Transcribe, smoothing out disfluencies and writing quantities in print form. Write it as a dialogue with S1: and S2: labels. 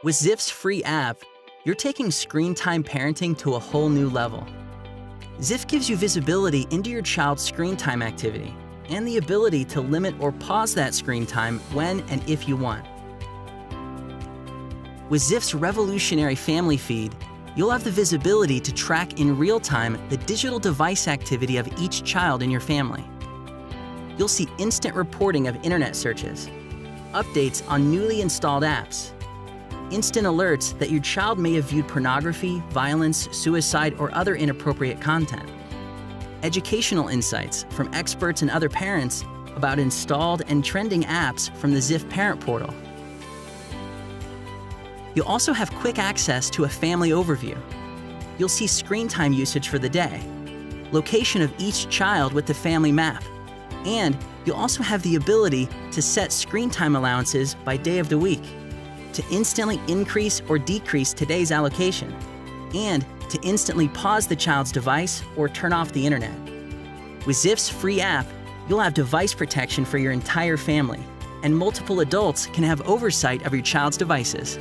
S1: With Zift's free app, you're taking screen time parenting to a whole new level. Zift gives you visibility into your child's screen time activity and the ability to limit or pause that screen time when and if you want. With Zift's revolutionary family feed, you'll have the visibility to track in real time the digital device activity of each child in your family. You'll see instant reporting of internet searches, updates on newly installed apps, instant alerts that your child may have viewed pornography, violence, suicide, or other inappropriate content, educational insights from experts and other parents about installed and trending apps from the Zift Parent Portal. You'll also have quick access to a family overview. You'll see screen time usage for the day, location of each child with the family map, and you'll also have the ability to set screen time allowances by day of the week, to instantly increase or decrease today's allocation, and to instantly pause the child's device or turn off the internet. With Zift's free app, you'll have device protection for your entire family, and multiple adults can have oversight of your child's devices.